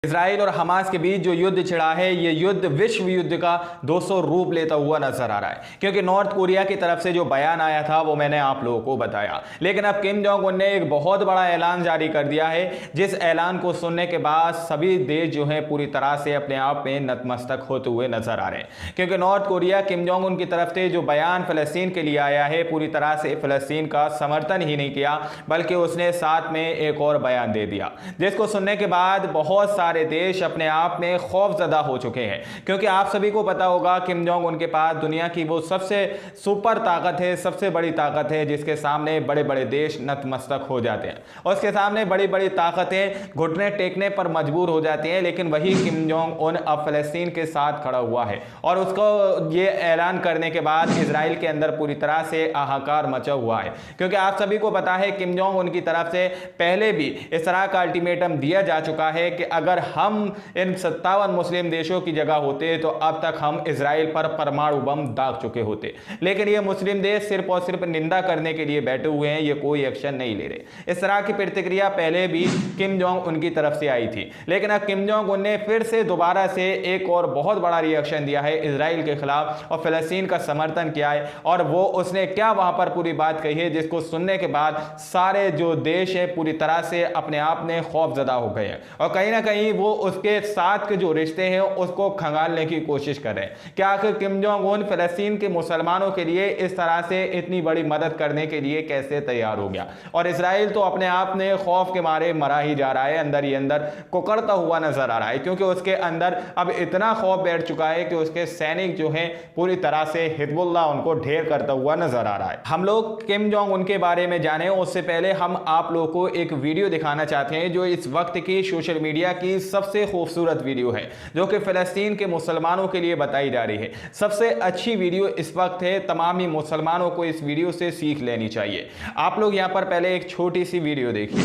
Israel और Hamas के बीच जो युद्ध छिड़ा है, ये युद्ध विश्व युद्ध का 200 रूप लेता हुआ नजर आ रहा है, क्योंकि नॉर्थ कोरिया की तरफ से जो बयान आया था वो मैंने आप लोगों को बताया। लेकिन अब किम जोंग उन ने एक बहुत बड़ा ऐलान जारी कर दिया है, जिस ऐलान को सुनने के बाद सभी देश जो है पूरी तरह से अपने आप में नतमस्तक होते हुए नजर आ रहे हैं। क्योंकि नॉर्थ कोरिया किम जोंग उन की तरफ से जो बयान फलस्तीन के लिए आया है, पूरी तरह से फलस्तीन का समर्थन ही नहीं किया, बल्कि उसने साथ में एक और बयान दे दिया, जिसको सुनने के बाद बहुत सारे देश अपने आप में खौफजदा हो चुके हैं। क्योंकि आप सभी को पता होगा किम जोंग उनके पास दुनिया की वो सबसे सुपर ताकत है, सबसे बड़ी ताकत है, जिसके सामने बड़े बड़े देश नतमस्तक हो जाते हैं और उसके सामने बड़ी बड़ी ताकतें घुटने टेकने पर मजबूर हो जाती हैं। लेकिन वही किम जोंग उन अब फलस्तीन के साथ खड़ा हुआ है और उसको ये ऐलान करने के बाद इसराइल के अंदर पूरी तरह से हाहाकार मचा हुआ है। क्योंकि आप सभी को पता है किम जोंग उनकी तरफ से पहले भी इस तरह का अल्टीमेटम दिया जा चुका है कि अगर हम इन 57 मुस्लिम देशों की जगह होते तो अब तक हम इसराइल पर परमाणु बम दाग चुके होते। लेकिन ये मुस्लिम देश सिर्फ और सिर्फ निंदा करने के लिए बैठे हुए हैं, ये कोई एक्शन नहीं ले रहे। इस तरह की प्रतिक्रिया पहले भी किम जोंग उनकी तरफ से आई थी, लेकिन अब किम जोंग उन ने फिर से दोबारा से एक और बहुत बड़ा रिएक्शन दिया है इसराइल के खिलाफ और फलस्तीन का समर्थन किया है। और वो उसने क्या वहां पर पूरी बात कही है, जिसको सुनने के बाद सारे जो देश है पूरी तरह से अपने आप में खौफजदा हो गए हैं और कहीं ना कहीं वो उसके साथ के जो रिश्ते हैं उसको खंगालने की कोशिश कर रहे हैं। क्या आखिर किम जोंग उन फलस्तीन के मुसलमानों के लिए इस तरह से इतनी बड़ी मदद करने के लिए कैसे तैयार हो गया? और इसराइल तो अपने आप में खौफ के मारे मरा ही जा रहा है, अंदर ही अंदर कुकड़ता हुआ नजर आ रहा है, क्योंकि उसके अंदर अब इतना खौफ बैठ चुका है कि उसके सैनिक जो हैं पूरी तरह से हिजबुल्लाह उनको ढेर करता हुआ नजर आ रहा है। हम लोग किम जोंग उनके बारे में जाने उससे पहले हम आप लोगों को एक वीडियो दिखाना चाहते हैं जो इस वक्त की सोशल मीडिया की सबसे खूबसूरत वीडियो है, जो कि फलस्तीन के मुसलमानों के लिए बताई जा रही है। सबसे अच्छी वीडियो इस वक्त है, तमाम ही मुसलमानों को इस वीडियो से सीख लेनी चाहिए। आप लोग यहां पर पहले एक छोटी सी वीडियो देखिए।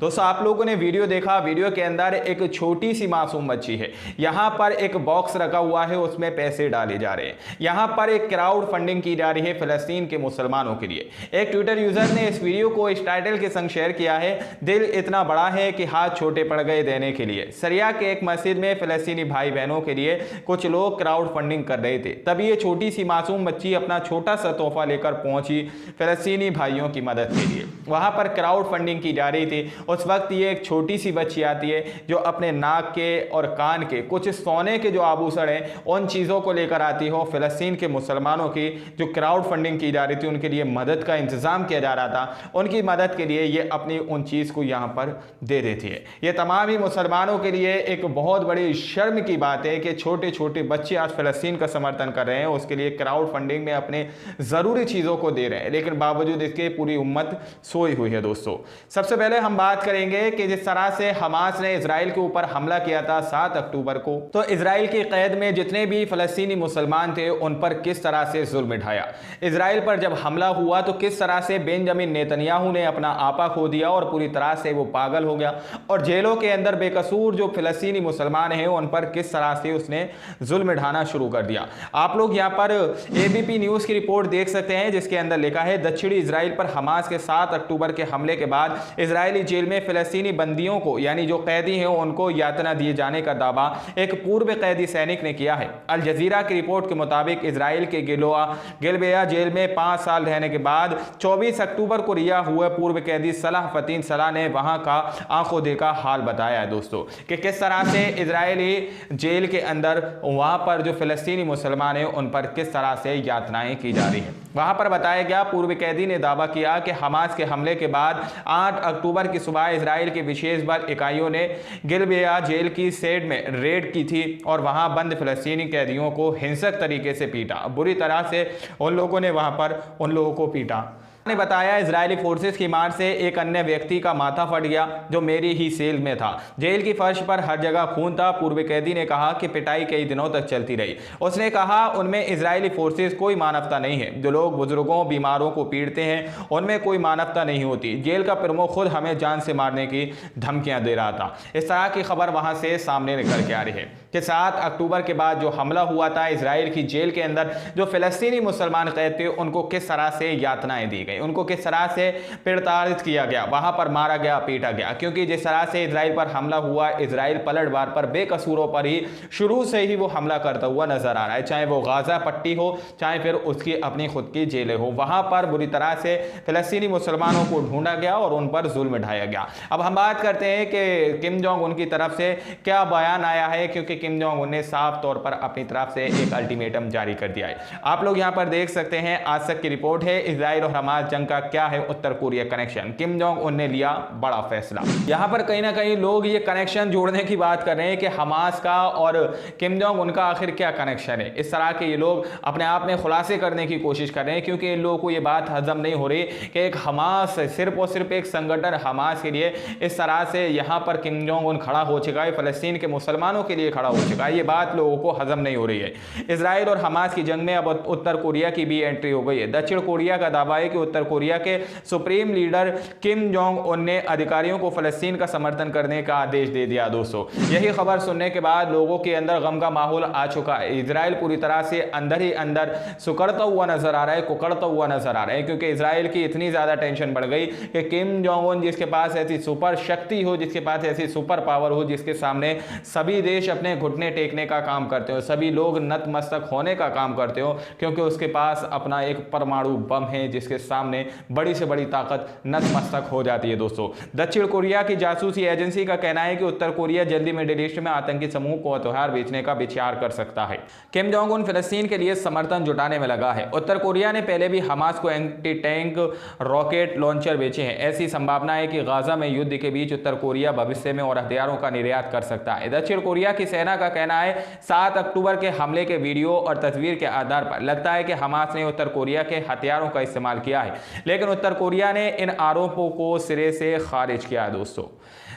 दोस्तों आप लोगों ने वीडियो देखा, वीडियो के अंदर एक छोटी सी मासूम बच्ची है, यहाँ पर एक बॉक्स रखा हुआ है, उसमें पैसे डाले जा रहे हैं। यहाँ पर एक क्राउड फंडिंग की जा रही है फलस्तीन के मुसलमानों के लिए। एक ट्विटर यूजर ने इस वीडियो को इस टाइटल के संग शेयर किया है, दिल इतना बड़ा है कि हाथ छोटे पड़ गए देने के लिए। सरिया के एक मस्जिद में फलस्तीनी भाई बहनों के लिए कुछ लोग क्राउड फंडिंग कर रहे थे, तभी ये छोटी सी मासूम बच्ची अपना छोटा सा तोहफा लेकर पहुंची फलस्तीनी भाइयों की मदद के लिए। वहां पर क्राउड फंडिंग की जा रही थी। उस वक्त ये एक छोटी सी बच्ची आती है जो अपने नाक के और कान के कुछ सोने के जो आभूषण हैं उन चीज़ों को लेकर आती हो। फिलिस्तीन के मुसलमानों की जो क्राउड फंडिंग की जा रही थी, उनके लिए मदद का इंतज़ाम किया जा रहा था, उनकी मदद के लिए ये अपनी उन चीज़ को यहाँ पर दे देती है। ये तमाम ही मुसलमानों के लिए एक बहुत बड़ी शर्म की बात है कि छोटे छोटे बच्चे आज फिलिस्तीन का समर्थन कर रहे हैं, उसके लिए क्राउड फंडिंग में अपने ज़रूरी चीज़ों को दे रहे हैं, लेकिन बावजूद इसके पूरी उम्मत सोई हुई है। दोस्तों सबसे पहले हम बात करेंगे कि जिस तरह से हमास ने इजराइल के ऊपर हमला किया था 7 अक्टूबर को, तो इजराइल की कैद में जितने भी फलस्तीनी मुसलमान थे उन पर किस तरह से जुल्म ढाया। इजराइल पर जब हमला हुआ तो किस तरह से बेंजामिन नेतन्याहू ने अपना आपा खो दिया और पूरी तरह से वो पागल हो गया और जेलों के अंदर बेकसूर जो फिलिस्तीनी मुसलमान हैं उन पर किस तरह से उसने जुल्म ढाना शुरू कर दिया। आप लोग यहाँ पर एबीपी न्यूज की रिपोर्ट देख सकते हैं, जिसके अंदर लिखा है दक्षिणी इजराइल पर हमास के 7 अक्टूबर के हमले के बाद इजरायली जेल में फिलिस्तीनी बंदियों को यानी जो कैदी हैं उनको यातना दिए जाने का दावा एक पूर्व कैदी सैनिक ने किया है। अल जजीरा की रिपोर्ट के मुताबिक इजराइल के गिलबेया जेल में 5 साल रहने के बाद 24 अक्टूबर को रिहा हुए पूर्व कैदी सलाह फतीन सलाह ने वहां का आंखों देखा हाल बताया है दोस्तों, कि किस तरह से इजरायली जेल के अंदर वहां पर जो फिलिस्तीनी मुसलमान हैं उन पर किस तरह से यातनाएं की जा रही हैं। वहां पर बताया गया, पूर्व कैदी ने दावा किया कि हमास के हमले के बाद 8 अक्टूबर की सुबह इजराइल के विशेष बल इकाइयों ने गिलबेया जेल की शेड में रेड की थी और वहां बंद फिलिस्तीनी कैदियों को हिंसक तरीके से पीटा। बुरी तरह से उन लोगों ने वहां पर उन लोगों को पीटा। ने बताया इजरायली फोर्सेस की मार से एक अन्य व्यक्ति का माथा फट गया जो मेरी ही सेल में था। जेल की फर्श पर हर जगह खून था। पूर्व कैदी ने कहा कि पिटाई कई दिनों तक चलती रही। उसने कहा उनमें इजरायली फोर्सेस कोई मानवता नहीं है। जो लोग बुजुर्गों बीमारों को पीटते हैं उनमें कोई मानवता नहीं होती। जेल का प्रमुख खुद हमें जान से मारने की धमकियां दे रहा था। इस तरह की खबर वहां से सामने निकल के आ रही है कि 7 अक्टूबर के बाद जो हमला हुआ था इजराइल की जेल के अंदर, जो फिलिस्तीनी मुसलमान कैद थे उनको किस तरह से यातनाएं दी गई, उनको किस तरह से प्रताड़ित किया गया, वहां पर मारा गया, पीटा गया। क्योंकि जिस तरह से इजराइल पर हमला हुआ, इजराइल पलटवार पर बेकसूरों पर ही शुरू से ही वो हमला करता हुआ नजर आ रहा है। चाहे वो गाजा पट्टी हो, चाहे फिर उसकी अपनी खुद की जेलें हो, वहां पर बुरी तरह से फिलिस्तीनी मुसलमानों को ढूंढा गया और उन पर जुल्म ढाया गया। अब हम बात करते हैं कि किम जोंग उन की तरफ से क्या बयान आया है, क्योंकि किम जोंग उन ने साफ तौर पर अपनी तरफ से एक अल्टीमेटम जारी कर दिया है। आप लोग यहां पर देख सकते हैं, आज तक की रिपोर्ट है इजराइल और हमास जंग का क्या है उत्तर Korea connection. Kim Jong Un ने लिया बड़ा फैसला। यहां पर कहीं ना कहीं लोग ये कनेक्शन जोड़ने की बात कर रहे हैं कि हमास का और किम जोंग उनका आखिर क्या कनेक्शन है। इस तरह के ये लोग अपने आप में खुलासे करने की कोशिश कर रहे हैं, क्योंकि इन लोगों को ये बात हजम नहीं हो रही कि एक हमास सिर्फ और सिर्फ एक संगठन हमास के लिए इस तरह से यहां पर किम जोंग उन खड़ा हो चुका है, फलस्तीन के मुसलमानों के लिए खड़ा हो चुका है। ये बात लोगों को हजम नहीं हो रही है। इजराइल और हमास की जंग में अब उत्तर कोरिया की भी एंट्री हो गई है। दक्षिण कोरिया का दावा है कि उत्तर कोरिया के सुप्रीम लीडर किम जोंग उन ने अधिकारियों को फलस्तीन का समर्थन करने का आदेश दे दिया। दोस्तों, यही खबर सुनने के बाद लोगों के अंदर गम का माहौल आ चुका है। इजराइल पूरी तरह से अंदर ही अंदर सुकड़ता हुआ नजर आ रहा है, कुकड़ता हुआ नजर आ रहा है, क्योंकि इजराइल की इतनी ज्यादा टेंशन बढ़ गई कि किम जोंग उन जिसके पास ऐसी सुपर शक्ति हो, जिसके पास ऐसी सुपर पावर हो, जिसके सामने सभी देश अपने घुटने टेकने का काम करते हो, सभी लोग नतमस्तक होने का काम करते हो, क्योंकि उसके पास अपना एक परमाणु बम है जिसके सामने बड़ी से बड़ी ताकत नतमस्तक हो जाती है। दोस्तों, दक्षिण कोरिया की जासूसी एजेंसी का कहना है कि उत्तर कोरिया जल्दी मिडिल ईस्ट में आतंकी समूह को हथियार बेचने का विचार कर सकता है। किम जोंग उन फिलिस्तीन के लिए समर्थन जुटाने में लगा है। उत्तर कोरिया ने पहले भी हमास को एंटी टैंक रॉकेट लॉन्चर बेचे हैं। ऐसी संभावना है कि गाजा में युद्ध के बीच उत्तर कोरिया भविष्य में और हथियारों का निर्यात कर सकता है। दक्षिण कोरिया की सेना का कहना है 7 अक्टूबर के हमले के वीडियो और तस्वीर के आधार पर लगता है कि हमास ने उत्तर कोरिया के हथियारों का इस्तेमाल किया है, लेकिन उत्तर कोरिया ने इन आरोपों को सिरे से खारिज किया है। दोस्तों,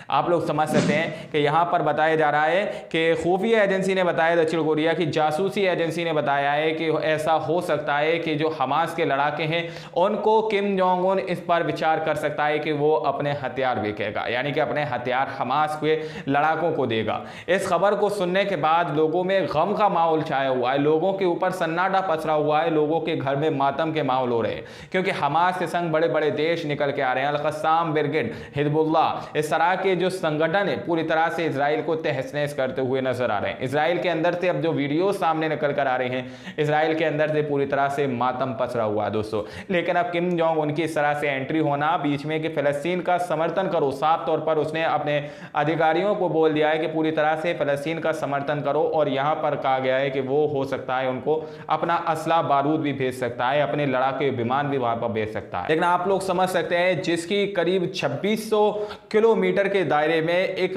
आप लोग समझ सकते हैं कि यहाँ पर बताया जा रहा है कि खुफिया एजेंसी ने बताया, दक्षिण कोरिया की जासूसी एजेंसी ने बताया है कि ऐसा हो सकता है कि जो हमास के लड़ाके हैं उनको किम जोंग उन इस पर विचार कर सकता है कि वो अपने हथियार बेचेगा, यानी कि अपने हथियार हमास के लड़ाकों को देगा। इस खबर को सुनने के बाद लोगों में गम का माहौल छाया हुआ है, लोगों के ऊपर सन्नाटा पसरा हुआ है, लोगों के घर में मातम के माहौल हो रहे हैं, क्योंकि हमास के संग बड़े बड़े देश निकल के आ रहे हैं। अल-क़स्साम ब्रिगेड, हिजबुल्लाह, इस तरह के जो संगठन है पूरी तरह से इजराइल को तहस-नहस करते हुए नजर आ रहे हैं। इजराइल के अंदर से अब जो वीडियो सामने निकल कर आ रहे हैं, इजराइल के अंदर से पूरी तरह से मातम पसरा हुआ है। दोस्तों, लेकिन अब किम जोंग उनकी इस तरह से एंट्री होना बीच में कि फिलिस्तीन का समर्थन करो, साफ तौर पर उसने अपने अधिकारियों को बोल दिया है कि पूरी तरह से फिलिस्तीन का समर्थन करो, और यहां पर कहा गया है कि वो हो सकता है उनको अपना असला बारूद भी भेज सकता है, अपने लड़ाके विमान भी वहां पर भेज सकता है। लेकिन आप लोग समझ सकते हैं जिसकी करीब 2600 किलोमीटर के दायरे में एक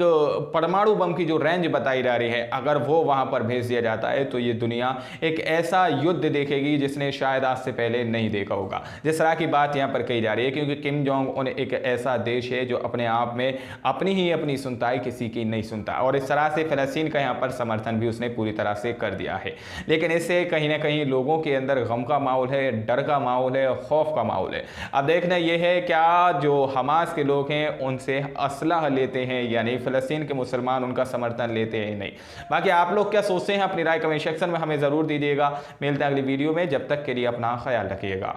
परमाणु बम की जो रेंज बताई जा रही है, अगर वो वहां पर भेज दिया जाता है तो ये दुनिया एक ऐसा युद्ध देखेगी जिसने शायद आज से पहले नहीं देखा होगा। जिस तरह की बात यहां पर कही जा रही है, क्योंकि किम जोंग उन एक ऐसा देश है जो अपने आप में अपनी सुनता है, किसी की नहीं सुनता, और इस तरह से फिलिस्तीन का यहां पर समर्थन भी उसने पूरी तरह से कर दिया है। लेकिन इससे कहीं ना कहीं लोगों के अंदर गम का माहौल है, डर का माहौल है, खौफ का माहौल है। अब देखना यह है क्या जो हमास के लोग हैं उनसे असलहा लेते हैं या नहीं, फिलिस्तीन के मुसलमान उनका समर्थन लेते हैं नहीं। बाकी आप लोग क्या सोचते हैं, अपनी राय कमेंट सेक्शन में हमें जरूर दीजिएगा। मिलते हैं अगली वीडियो में, जब तक के लिए अपना ख्याल रखिएगा।